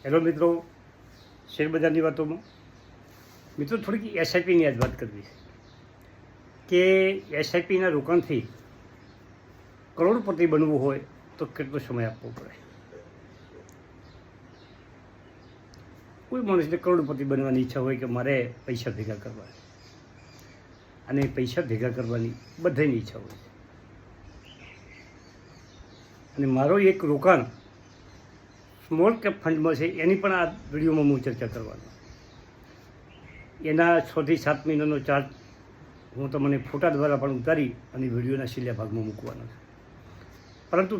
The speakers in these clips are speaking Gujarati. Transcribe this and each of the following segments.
હેલો મિત્રો, શેરબજારની વાતોમાં મિત્રો થોડીક એસઆઈપીની આજ વાત કરવી છે કે એસઆઈપીના રોકાણથી કરોડપતિ બનવું હોય તો કેટલો સમય આપવો પડે. કોઈ માણસને કરોડપતિ બનવાની ઈચ્છા હોય કે મારે પૈસા ભેગા કરવા, અને પૈસા ભેગા કરવાની બધાની ઈચ્છા હોય છે. અને મારો એક રોકાણ સ્મોલ કેપ ફંડમાં છે, એની પણ આ વિડીયોમાં હું ચર્ચા કરવાનો. એના 6 થી 7 મહિનાનો ચાર્ટ હું તમને ફોટા દ્વારા પણ ઉતારી અને વિડીયોના છેલ્લા ભાગમાં મૂકવાનો છે. પરંતુ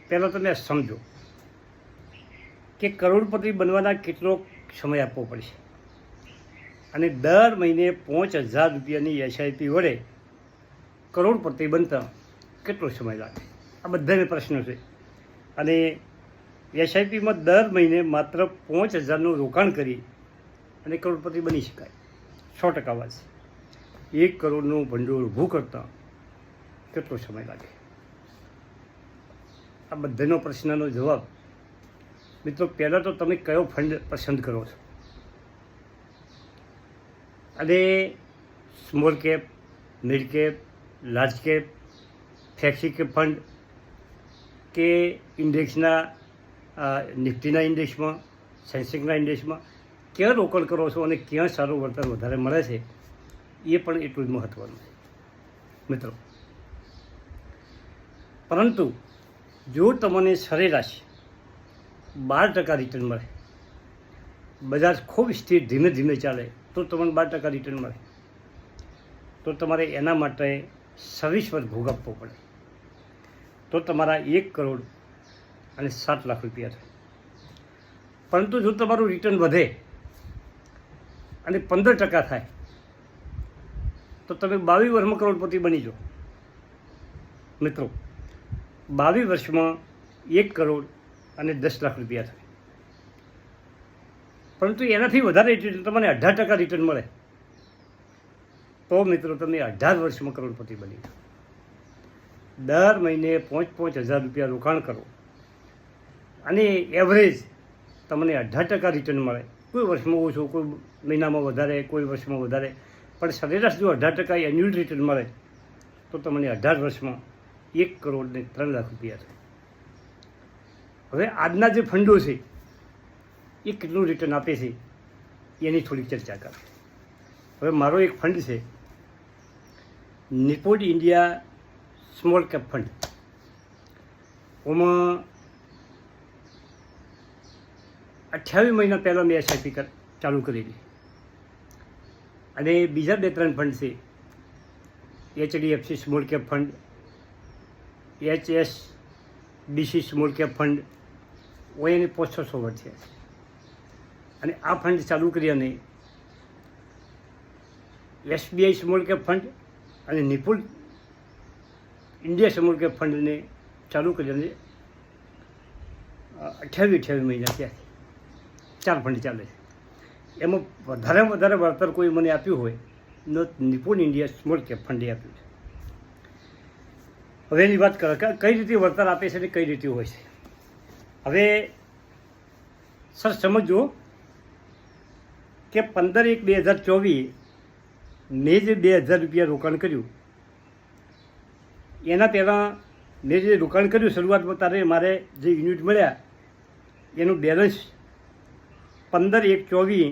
પહેલાં તમે સમજો કે કરોડપતિ બનવાના કેટલો સમય આપવો પડશે, અને દર મહિને 5,000 રૂપિયાની એસઆઈપી વડે કરોડપતિ બનતા કેટલો સમય લાગે? આ બધાને પ્રશ્નો છે. અને એસઆઈપીમાં દર મહિને માત્ર 5,000નું રોકાણ કરી અને કરોડપતિ બની શકાય. 100% વાત છે. 1 કરોડનું ભંડોળ ઊભું કરતાં કેટલો સમય લાગે? આ બધાનો પ્રશ્નનો જવાબ મિત્રો, પહેલાં તો તમે કયો ફંડ પસંદ કરો છો, અને small cap, mid cap, large cap, flexi cap fund કે ઇન્ડેક્સના નિફ્ટીના ઇન્ડેક્સમાં, સેન્સેક્સના ઇન્ડેક્સમાં ક્યાં રોકાણ કરો છો અને ક્યાં સારું વળતર વધારે મળે છે, એ પણ એટલું જ મહત્ત્વનું છે મિત્રો. પરંતુ જો તમને સરેરાશ 12% રિટર્ન મળે, બજાર ખૂબ સ્થિર ધીમે ધીમે ચાલે તો તમને 12% રિટર્ન મળે, તો તમારે એના માટે 26 વર્ષ ભોગ આપવો પડે. તો તમારા 1 કરોડ અને 7 લાખ રૂપિયા થાય. પરંતુ જો તમારું રિટર્ન વધે અને 15% થાય તો તમે 22 વર્ષમાં કરોડપતિ બની જાઓ મિત્રો. 22 વર્ષમાં 1 કરોડ અને 10 લાખ રૂપિયા થાય. પરંતુ એનાથી વધારે રિટર્ન તમને 18% રિટર્ન મળે તો મિત્રો તમે 18 વર્ષમાં કરોડપતિ બની જાઓ. દર મહિને 5,000 રૂપિયા રોકાણ કરો અને એવરેજ તમને 18% રિટર્ન મળે. કોઈ વર્ષમાં ઓછું, કોઈ મહિનામાં વધારે, કોઈ વર્ષમાં વધારે, પણ સરેરાશ જો 18% એન્યુઅલ રિટર્ન મળે તો તમને 18 વર્ષમાં 1 કરોડ ને 3 લાખ રૂપિયા થાય. હવે આજના જે ફંડો છે એ કેટલું રિટર્ન આપે છે એની થોડીક ચર્ચા કરો. હવે મારો એક ફંડ છે, Nippon India small cap fund. ઓમાં 28 મહિના પહેલાં મેં એસઆઈપી ચાલુ કરેલી. અને બીજા 2-3 ફંડ છે, HDFC small cap fund, HSBC small cap fund, એને 500 વર્ષ છે. અને આ ફંડ ચાલુ કરી અને SBI સ્મોલ કેપ ફંડ અને નિપુણ ઇન્ડિયા સ્મોલ કેપ ફંડને ચાલુ કરી અને 28 મહિના થયા. 4 ફંડ ચાલે છે. એમાં વધારેમાં વધારે વળતર કોઈ મને આપ્યું હોય તો નિપુણ ઇન્ડિયા સ્મોલ કેપ ફંડે આપ્યું છે. હવે એની વાત કરો કે કઈ રીતે વળતર આપે છે અને કઈ રીતે હોય છે. હવે સર સમજો કે 15/1/2024 મેં જે 2,000 રૂપિયા રોકાણ કર્યું, એના પહેલાં મેં જે રોકાણ કર્યું શરૂઆતમાં ત્યારે મારે જે યુનિટ મળ્યા એનું બેલેન્સ 15/1/24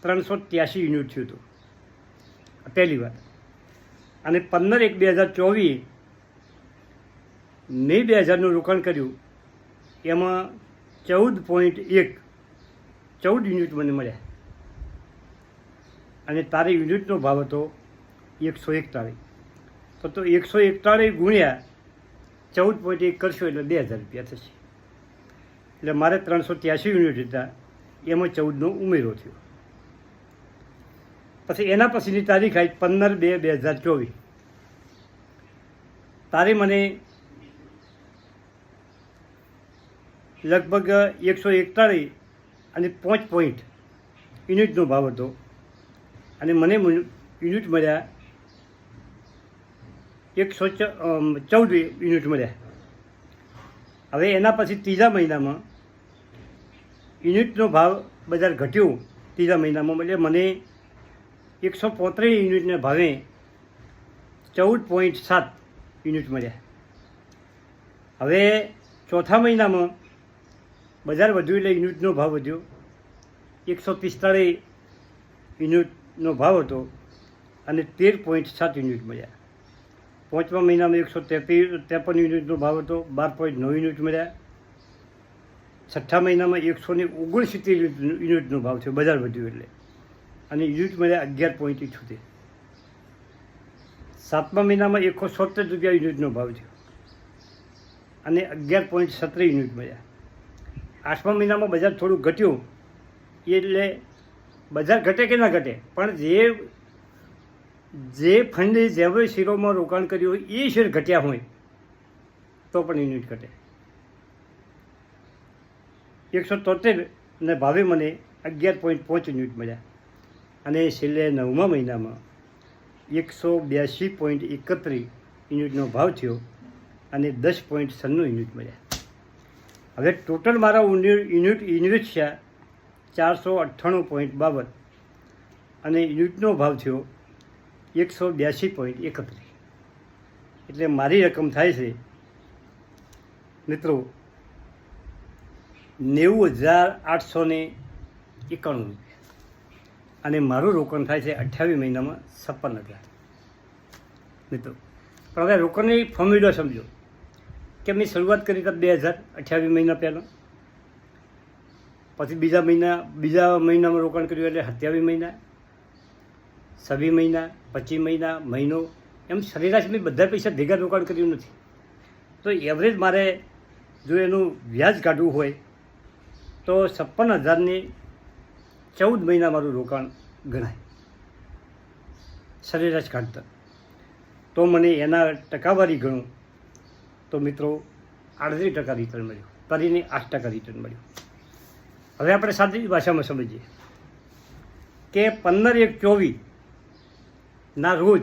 383 યુનિટ થયું હતું, પહેલી વાર. અને 15/1/2024 મેં 2,000નું રોકાણ કર્યું, એમાં 14 યુનિટ મને મળ્યા. અને તારે યુનિટનો ભાવ હતો 141. તો 141 ગુણ્યા 14.1 કરશો એટલે 2,000 રૂપિયા થશે. એટલે મારે 383 યુનિટ હતા, એમાં 14નો ઉમેરો થયો. પછી એના પછીની તારીખ આવી 15/2/2024. તારે મને લગભગ 141 અને 5 પોઈન્ટ યુનિટનો ભાવ હતો, અને મને યુનિટ મળ્યા 114 યુનિટ મળ્યા. હવે એના પછી ત્રીજા મહિનામાં યુનિટનો ભાવ બજાર ઘટ્યું ત્રીજા મહિનામાં, એટલે મને 135 યુનિટના ભાવે 14.7 યુનિટ મળ્યા. હવે ચોથા મહિનામાં બજાર વધ્યું એટલે યુનિટનો ભાવ વધ્યો. 145 યુનિટનો ભાવ હતો અને 13.7 યુનિટ મળ્યા. પાંચમા મહિનામાં 153 યુનિટનો ભાવ હતો, 12.9 યુનિટ મળ્યા. છઠ્ઠા મહિનામાં 169 યુનિટનો ભાવ થયો બજાર વધ્યું એટલે, અને યુનિટ મળ્યા 11.78. સાતમા મહિનામાં 170 રૂપિયા યુનિટનો ભાવ થયો અને 11.17 યુનિટ મળ્યા. આઠમા મહિનામાં બજાર થોડું ઘટ્યું, એટલે બજાર ઘટે કે ના ઘટે પણ જે ફંડે જેવા શેરોમાં રોકાણ કર્યું હોય એ શેર ઘટ્યા હોય તો પણ યુનિટ ઘટે. 173 ભાવે મને 11.5 યુનિટ મળ્યા, અને છેલ્લે નવમા મહિનામાં 182.31 યુનિટનો ભાવ થયો અને 10.96 યુનિટ મળ્યા. હવે ટોટલ મારા યુનિટ છે 498.52 અને યુનિટનો ભાવ થયો 182.31. એટલે મારી રકમ થાય છે મિત્રો 90,891 રૂપિયા, અને મારું રોકાણ થાય છે 28 મહિનામાં 56,000 મિત્રો. પણ હવે રોકાણની ફોર્મ્યુલા સમજો કે મેં શરૂઆત કરી હતા 2028 મહિના પહેલાં, પછી બીજા મહિનામાં રોકાણ કર્યું એટલે 27 મહિના, 26 મહિના, 25 મહિના, મહિનો, એમ સરેરાશ મેં બધા પૈસા ભેગા રોકાણ કર્યું નથી. તો એવરેજ મારે જો એનું વ્યાજ કાઢવું હોય તો 56,000ને 14 મહિના મારું રોકાણ ગણાય સરેરાશ કાઢતા. તો મને એના ટકાવારી ગણું તો મિત્રો 38% રિટર્ન મળ્યું, કરીને 8% રિટર્ન મળ્યું. હવે આપણે સાદી ભાષામાં સમજીએ કે 15/1/24 રોજ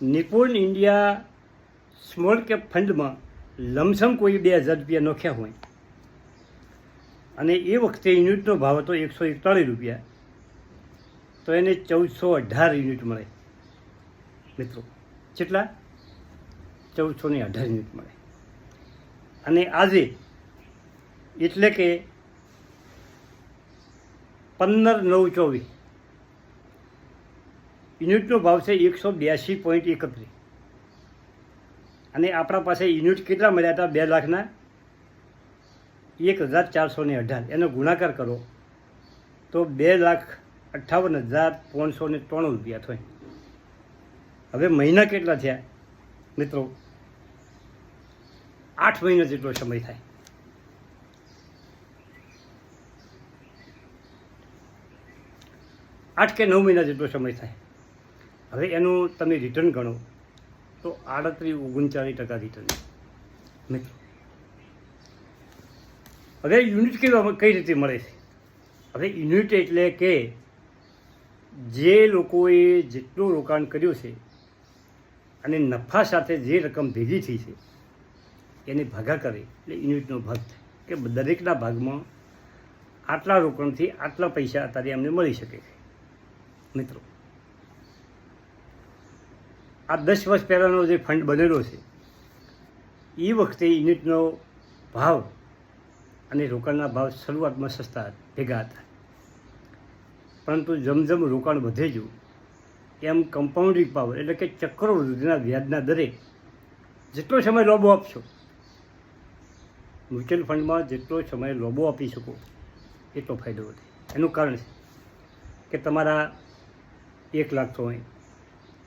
નિપુણ ઇન્ડિયા સ્મોલ કેપ ફંડમાં લમસમ કોઈ 2,000 રૂપિયા નોખ્યા હોય, અને એ વખતે યુનિટનો ભાવ હતો 141 રૂપિયા, તો એને 1418 યુનિટ મળે મિત્રો. કેટલા? 1418 યુનિટ મળે. અને આજે એટલે કે 15/9/24 યુનિટનો ભાવ છે 182.31, અને આપણા પાસે યુનિટ કેટલા મળ્યા હતા? 2,01,418. એનો ગુણાકાર કરો તો 2,58,593 રૂપિયા થાય. હવે મહિના કેટલા થયા મિત્રો? 8 મહિના જેટલો સમય થાય. 8 કે 9 મહિના જેટલો સમય થાય. હવે એનું તમે રિટર્ન ગણો તો 38-39% રિટર્ન મિત્રો. હવે યુનિટ કઈ રીતે મળે છે? હવે યુનિટ એટલે કે જે લોકોએ જેટલું રોકાણ કર્યું છે અને નફા સાથે જે રકમ ભેગી થઈ છે એને ભાગા કરે એટલે યુનિટનો ભાગ થાય, કે દરેકના ભાગમાં આટલા રોકાણથી આટલા પૈસા અત્યારે અમને મળી શકે છે મિત્રો. આ 10 વર્ષ પહેલાંનો જે ફંડ બનેલો છે એ વખતે યુનિટનો ભાવ અને રોકાણના ભાવ શરૂઆતમાં સસ્તા ભેગા હતા, પરંતુ જેમ રોકાણ વધે ગયું એમ કમ્પાઉન્ડિંગ પાવર એટલે કે ચક્રવૃદ્ધિના વ્યાજના દરે જેટલો સમય લોબો આપશો, મ્યુચ્યુઅલ ફંડમાં જેટલો સમય લોબો આપી શકો એટલો ફાયદો વધે. એનું કારણ છે કે તમારા 1 લાખ હોય,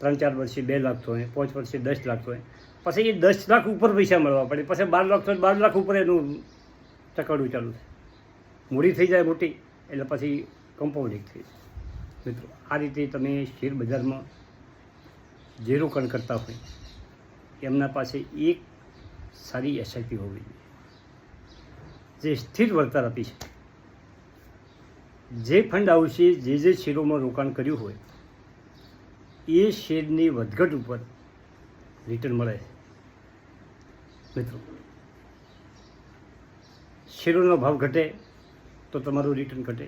3-4 વર્ષે 2 લાખ હોય, 5 વર્ષે 10 લાખ હોય, પછી એ 10 લાખ ઉપર પૈસા મળવા પડે, પછી 12 લાખ હોય, 12 લાખ ઉપર એનું ચકડવું ચાલુ થાય. મૂડી થઈ જાય મોટી એટલે પછી કમ્પાઉન્ડિંગ થઈ જાય મિત્રો. આ રીતે તમે શેર બજારમાં જે રોકાણ કરતા હોય એમના પાસે એક સારી એસઆઈપી હોવી જોઈએ જે સ્થિર વળતર આપી શકે. જે ફંડ હાઉસે જે શેરોમાં રોકાણ કર્યું હોય એ શેરની વધઘટ ઉપર રિટર્ન મળે મિત્રો. શેરોનો ભાવ ઘટે તો તમારું રિટર્ન ઘટે,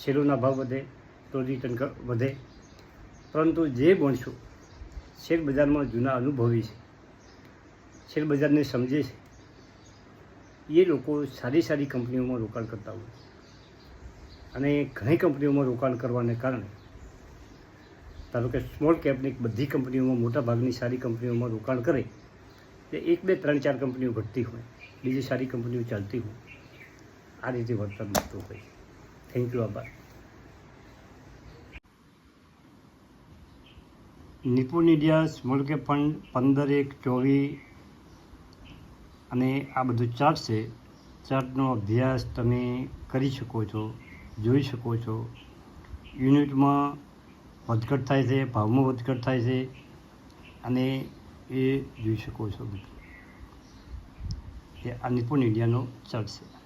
શેરોના ભાવ વધે તો રિટર્ન વધે. પરંતુ જે માણસો શેર બજારમાં જૂના અનુભવી છે, શેર બજારને સમજે છે, એ લોકો સારી સારી કંપનીઓમાં રોકાણ કરતા હોય. અને ઘણી કંપનીઓમાં રોકાણ કરવાને કારણે, ધારો કે સ્મોલ કેપની બધી કંપનીઓમાં મોટાભાગની સારી કંપનીઓમાં રોકાણ કરે તે 1, 2, 3, 4 કંપનીઓ ઘટતી હોય, બીજી સારી કંપનીઓ ચાલતી હોય. આ રીતે વર્તન મળતું હોય. Thank you. આભાર. નિપુણ ઇન્ડિયા સ્મોલ કેપ ફંડ 15, 1, 24 અને આ બધું ચાર્ટ છે. ચાર્ટનો અભ્યાસ તમે કરી શકો છો, જોઈ શકો છો. યુનિટમાં વધઘટ થાય છે, ભાવમાં વધઘટ થાય છે, અને એ જોઈ શકો છો. એ આ નિપુણ ઇન્ડિયાનો ચાર્ટ છે.